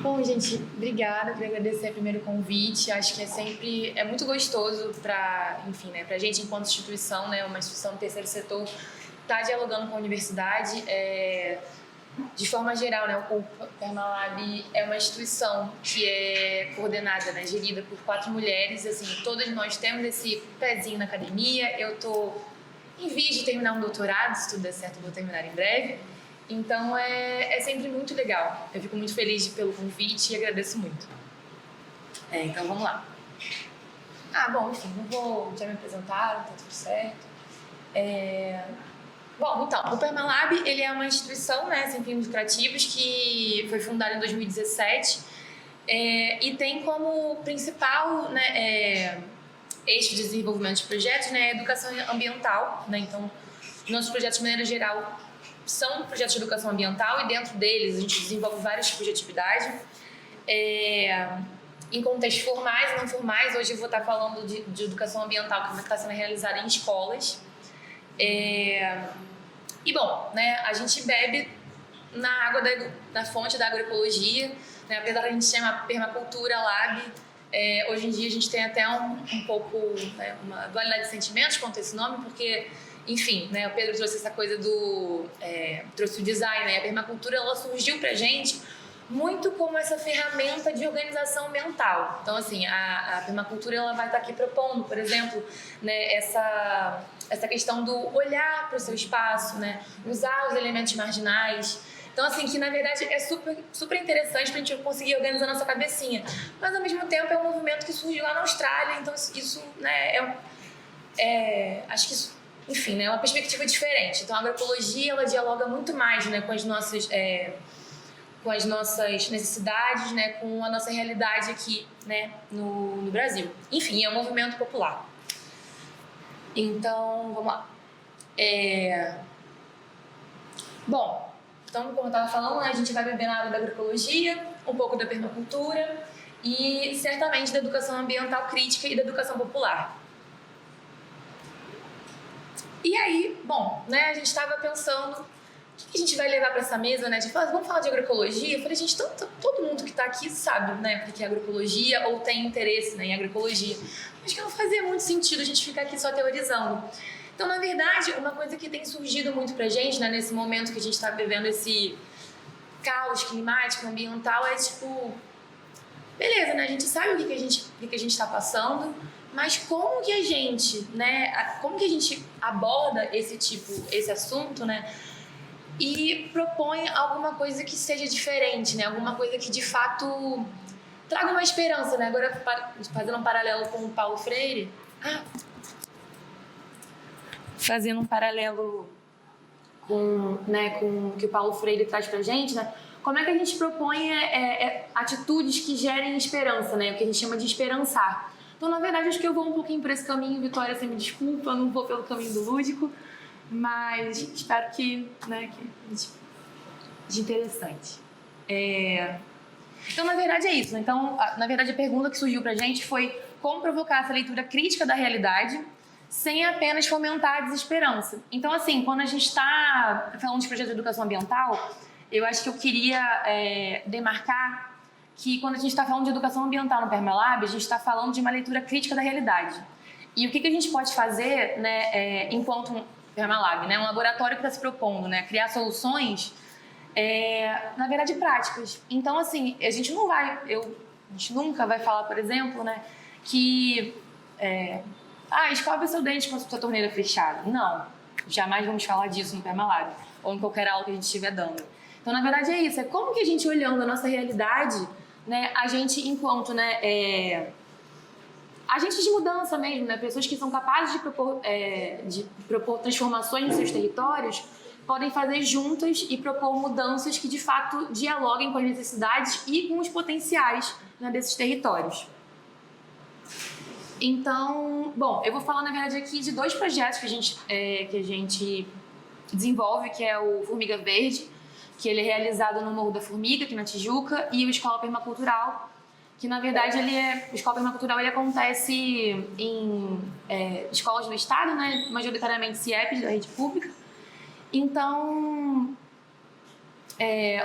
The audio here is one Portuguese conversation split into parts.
Bom, gente, obrigada. Queria agradecer primeiro o convite. Acho que é muito gostoso para, enfim, né, para a gente enquanto instituição, né, uma instituição do terceiro setor, estar dialogando com a universidade. De forma geral, né, o Permalab é uma instituição que é coordenada, né, gerida por 4 mulheres. Assim, todas nós temos esse pezinho na academia. Eu estou em vias de terminar um doutorado, se tudo der certo, eu vou terminar em breve. Então é sempre muito legal. Eu fico muito feliz pelo convite e agradeço muito. Então vamos lá. Bom, enfim, não vou. Já me apresentaram, tá tudo certo. Bom, então, o Permalab ele é uma instituição, né, sem fins lucrativos que foi fundada em 2017 e tem como principal, né, eixo de desenvolvimento de projetos, né, a educação ambiental, né. Então, nossos projetos de maneira geral são projetos de educação ambiental e dentro deles a gente desenvolve vários tipos de atividade em contextos formais e não formais. Hoje eu vou estar falando de educação ambiental que está sendo realizada em escolas. E bom, né, a gente bebe na água da fonte da agroecologia, né, apesar de a gente chamar Permacultura Lab. Hoje em dia a gente tem até um pouco, né, uma dualidade de sentimentos quanto a esse nome, porque, enfim, né, o Pedro trouxe essa coisa trouxe o design, né, a permacultura ela surgiu pra gente muito como essa ferramenta de organização mental. Então, assim, a permacultura ela vai estar aqui propondo, por exemplo, né, essa questão do olhar para o seu espaço, né, usar os elementos marginais. Então, assim, que na verdade é super, super interessante para a gente conseguir organizar nossa cabecinha. Mas, ao mesmo tempo, é um movimento que surgiu lá na Austrália. Então, isso né, acho que isso, enfim, né, é uma perspectiva diferente. Então, a agroecologia, ela dialoga muito mais, né, com as nossas necessidades, né, com a nossa realidade aqui, né, no Brasil. Enfim, é um movimento popular. Então, vamos lá. Bom, então, como eu estava falando, né, a gente vai beber na água da agroecologia, um pouco da permacultura e, certamente, da educação ambiental crítica e da educação popular. E aí, bom, né, a gente estava pensando o que a gente vai levar para essa mesa, né? De falar, vamos falar de agroecologia? Eu falei, gente, todo mundo que está aqui sabe, né, o que é agroecologia ou tem interesse, né, em agroecologia. Acho que não fazia muito sentido a gente ficar aqui só teorizando. Então, na verdade, uma coisa que tem surgido muito pra gente, né, nesse momento que a gente está vivendo esse caos climático, ambiental, é tipo, beleza, né? A gente sabe o que a gente está passando, mas como que a gente, né, como que a gente aborda esse assunto, né? E propõe alguma coisa que seja diferente, né? Alguma coisa que de fato traga uma esperança, né? Agora, fazendo um paralelo com o Paulo Freire. Fazendo um paralelo com o que o Paulo Freire traz pra gente, né? Como é que a gente propõe atitudes que gerem esperança, né? O que a gente chama de esperançar. Então, na verdade, acho que eu vou um pouquinho por esse caminho. Vitória, você me desculpa, eu não vou pelo caminho do lúdico. Mas espero que, né, de interessante. Então, na verdade, é isso. Então, na verdade, a pergunta que surgiu pra gente foi como provocar essa leitura crítica da realidade sem apenas fomentar a desesperança. Então, assim, quando a gente está falando de projeto de educação ambiental, eu acho que eu queria demarcar que quando a gente está falando de educação ambiental no Permalab, a gente está falando de uma leitura crítica da realidade. E o que a gente pode fazer, né, enquanto Permalab, né, um laboratório que está se propondo, né, criar soluções, na verdade, práticas. Então, assim, a gente nunca vai falar, por exemplo, né, que escova seu dente com a sua torneira fechada. Não, jamais vamos falar disso no Permalab ou em qualquer aula que a gente estiver dando. Então, na verdade, é isso. É como que a gente, olhando a nossa realidade, né, a gente, enquanto, né, agentes de mudança mesmo, né, pessoas que são capazes de propor transformações nos seus territórios, podem fazer juntas e propor mudanças que, de fato, dialoguem com as necessidades e com os potenciais, né, desses territórios. Então, bom, eu vou falar, na verdade, aqui de 2 projetos que a gente desenvolve, que é o Formiga Verde, que ele é realizado no Morro da Formiga, aqui na Tijuca, e o Escola Permacultural, que, na verdade, o Escola Permacultural ele acontece em escolas do Estado, né, majoritariamente CIEPs, da rede pública. Então,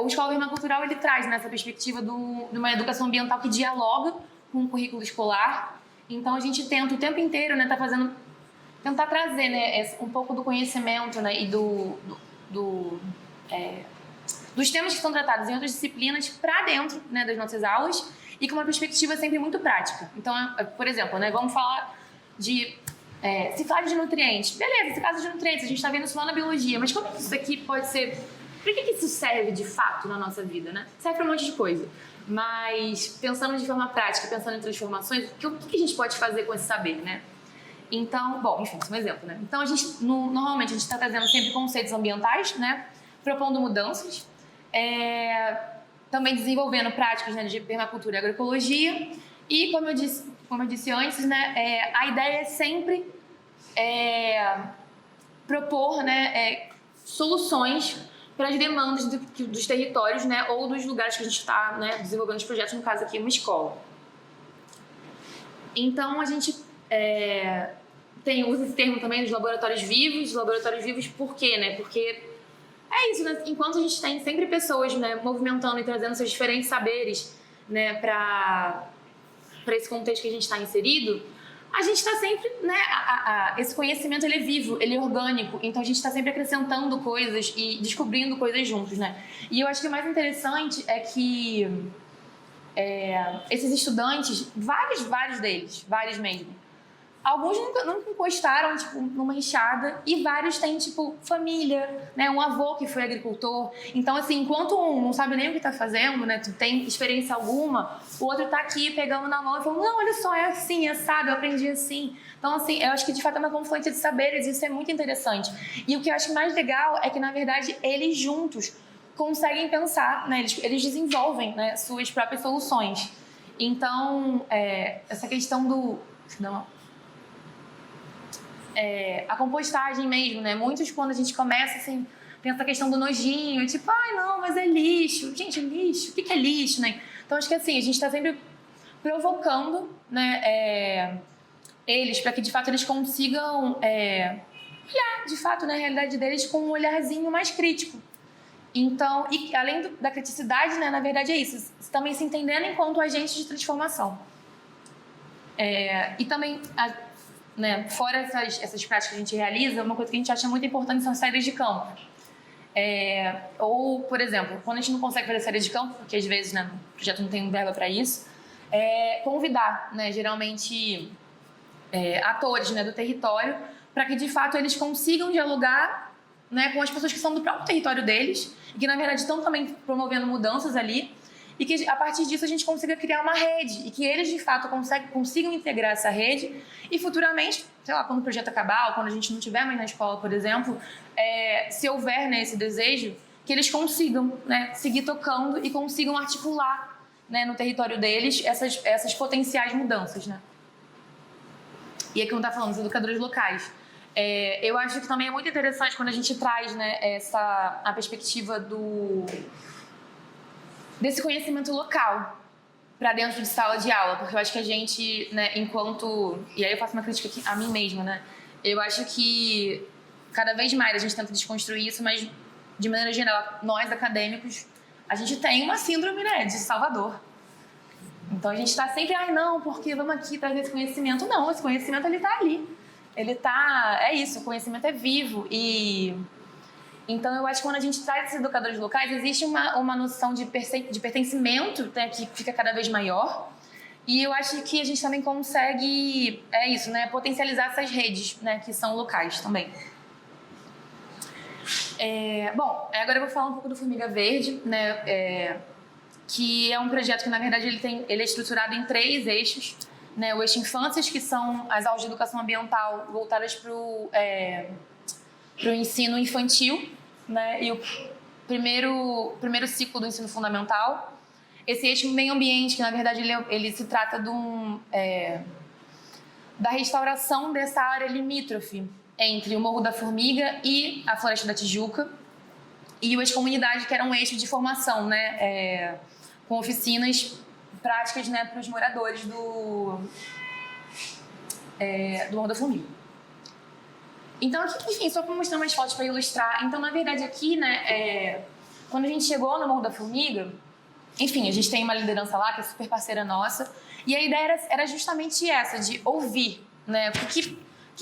O Escola Permacultural, ele traz nessa perspectiva de uma educação ambiental que dialoga com o currículo escolar. Então, a gente tenta o tempo inteiro, né, tentar trazer, né, um pouco do conhecimento, né, e dos temas que são tratados em outras disciplinas para dentro, né, das nossas aulas e com uma perspectiva sempre muito prática. Então, por exemplo, né, vamos falar de ciclagem de nutrientes. Beleza, ciclagem de nutrientes, a gente está vendo isso lá na biologia, mas como é que isso aqui pode ser... Para que isso serve de fato na nossa vida, né? Serve para um monte de coisa. Mas pensando de forma prática, pensando em transformações, o que a gente pode fazer com esse saber, né? Então, bom, enfim, esse é um exemplo, né? Então, normalmente a gente está trazendo sempre conceitos ambientais, né? Propondo mudanças, também desenvolvendo práticas, né, de permacultura e agroecologia. E, como eu disse antes, né, a ideia é sempre propor, né, soluções para as demandas dos territórios, né, ou dos lugares que a gente está, né, desenvolvendo os projetos, no caso aqui, uma escola. Então, a gente usa esse termo também dos laboratórios vivos. Laboratórios vivos por quê, né? Porque é isso, né? Enquanto a gente tem sempre pessoas, né, movimentando e trazendo seus diferentes saberes, né, para esse contexto que a gente está inserido, a gente está sempre, né, esse conhecimento, ele é vivo, ele é orgânico, então a gente está sempre acrescentando coisas e descobrindo coisas juntos, né? E eu acho que o mais interessante é que esses estudantes, vários deles, vários mesmo, alguns nunca encostaram, tipo, numa enxada, e vários têm, tipo, família, né? Um avô que foi agricultor. Então, assim, enquanto um não sabe nem o que tá fazendo, né? Tu tem experiência alguma, o outro tá aqui pegando na mão e falando, não, olha só, é assim, é sábio, eu aprendi assim. Então, assim, eu acho que, de fato, é uma confluência de saberes, e isso é muito interessante. E o que eu acho mais legal é que, na verdade, eles juntos conseguem pensar, né? Eles desenvolvem, né, suas próprias soluções. Então, essa questão a compostagem mesmo, né? Muitos, quando a gente começa, assim, tem essa questão do nojinho, tipo, ai, não, mas é lixo. Gente, lixo, o que é lixo, né? Então, acho que, assim, a gente está sempre provocando, né, eles, para que, de fato, eles consigam olhar, de fato, na realidade deles com um olharzinho mais crítico. Então, e além da criticidade, né, na verdade é isso, também se entendendo enquanto agentes de transformação. E também... né, fora essas práticas que a gente realiza, uma coisa que a gente acha muito importante são as saídas de campo. Ou, por exemplo, quando a gente não consegue fazer saída de campo, porque às vezes, né, o projeto não tem verba para isso, convidar, né, geralmente atores, né, do território, para que de fato eles consigam dialogar, né, com as pessoas que são do próprio território deles e que na verdade estão também promovendo mudanças ali, e que a partir disso a gente consiga criar uma rede e que eles de fato consigam integrar essa rede e futuramente, sei lá, quando o projeto acabar ou quando a gente não estiver mais na escola, por exemplo, se houver, né, esse desejo, que eles consigam, né, seguir tocando e consigam articular, né, no território deles essas potenciais mudanças, né? E aqui não está falando dos educadores locais. Eu acho que também é muito interessante quando a gente traz, né, a perspectiva desse conhecimento local para dentro de sala de aula, porque eu acho que a gente, né, e aí eu faço uma crítica aqui a mim mesma, né, eu acho que cada vez mais a gente tenta desconstruir isso, mas de maneira geral, nós acadêmicos, a gente tem uma síndrome, né, de Salvador. Então a gente está sempre, não, porque vamos aqui trazer esse conhecimento. Não, esse conhecimento ele está ali. É isso, o conhecimento é vivo. E então eu acho que quando a gente traz esses educadores locais, existe uma noção de pertencimento, né, que fica cada vez maior. E eu acho que a gente também consegue, né, potencializar essas redes, né, que são locais também. Bom, agora eu vou falar um pouco do Formiga Verde, né, que é um projeto que, na verdade, ele é estruturado em 3 eixos. Né, o eixo Infâncias, que são as aulas de educação ambiental voltadas para o ensino infantil, né, e o primeiro ciclo do ensino fundamental. Esse eixo Meio Ambiente, que, na verdade, ele se trata da restauração dessa área limítrofe entre o Morro da Formiga e a Floresta da Tijuca. E o eixo Comunidade, que era um eixo de formação, né, com oficinas práticas, né, para os moradores do Morro da Formiga. Então, aqui, enfim, só para mostrar umas fotos para ilustrar. Então, na verdade, aqui, né, quando a gente chegou no Morro da Formiga, enfim, a gente tem uma liderança lá que é super parceira nossa, e a ideia era justamente essa, de ouvir, né? O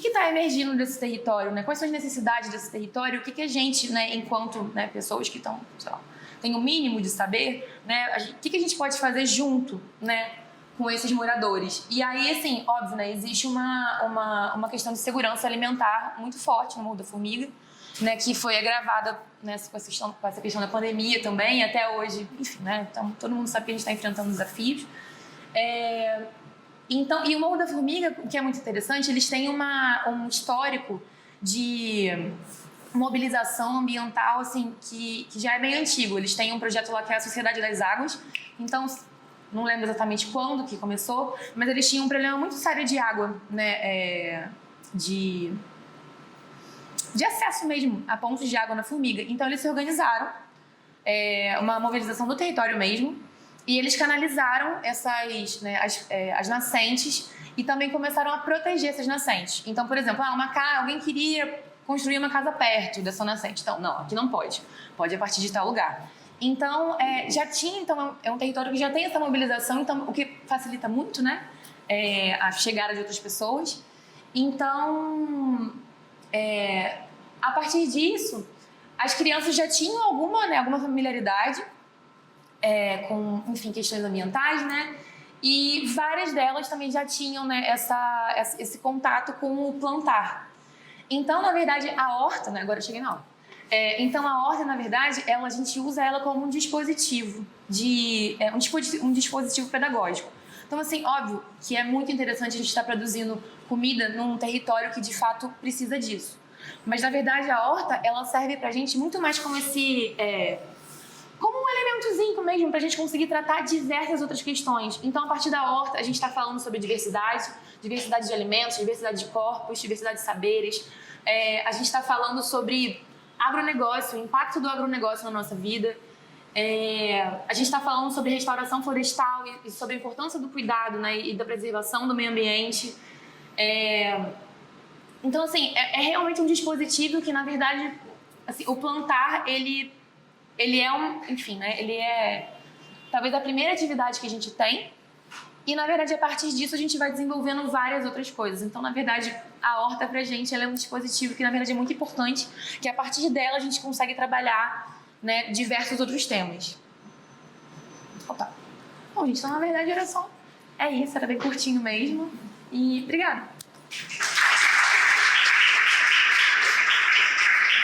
que está emergindo desse território, né? Quais são as necessidades desse território? O que a gente, né, enquanto, né, pessoas que estão, sei lá, tem o mínimo de saber, né? O que a gente pode fazer junto, né, com esses moradores? E aí, assim, óbvio, né, existe uma questão de segurança alimentar muito forte no Morro da Formiga, né, que foi agravada, né, com essa questão da pandemia também, até hoje, enfim, né? Então, todo mundo sabe que a gente está enfrentando desafios. Então, e o Morro da Formiga, o que é muito interessante, eles têm um histórico de mobilização ambiental, assim, que já é bem antigo. Eles têm um projeto lá que é a Sociedade das Águas. Então, não lembro exatamente quando que começou, mas eles tinham um problema muito sério de água, né, de acesso mesmo a pontos de água na Formiga. Então, eles se organizaram, uma mobilização do território mesmo, e eles canalizaram essas, né, as nascentes e também começaram a proteger essas nascentes. Então, por exemplo, alguém queria construir uma casa perto dessa nascente. Então, não, aqui não pode. Pode a partir de tal lugar. Então, é um território que já tem essa mobilização, então, o que facilita muito, né, a chegada de outras pessoas. Então, a partir disso, as crianças já tinham alguma familiaridade com, enfim, questões ambientais, né? E várias delas também já tinham, né, esse contato com o plantar. Então, na verdade, a horta, né? Agora eu cheguei na horta. Então, a horta, na verdade, a gente usa ela como um dispositivo, um dispositivo pedagógico. Então, assim, óbvio que é muito interessante a gente estar produzindo comida num território que, de fato, precisa disso. Mas, na verdade, a horta, ela serve pra gente muito mais como como um elementozinho mesmo, pra gente conseguir tratar diversas outras questões. Então, a partir da horta, a gente está falando sobre diversidade de alimentos, diversidade de corpos, diversidade de saberes. A gente está falando sobre agronegócio, o impacto do agronegócio na nossa vida. A gente está falando sobre restauração florestal e sobre a importância do cuidado, né, e da preservação do meio ambiente. Então, assim, é realmente um dispositivo que, na verdade, assim, o plantar, ele é enfim, né, ele é talvez a primeira atividade que a gente tem. E, na verdade, a partir disso, a gente vai desenvolvendo várias outras coisas. Então, na verdade, a horta pra gente, ela é um dispositivo que, na verdade, é muito importante, que a partir dela a gente consegue trabalhar, né, diversos outros temas. Opa. Bom, gente, então, na verdade, era isso, era bem curtinho mesmo. E obrigada!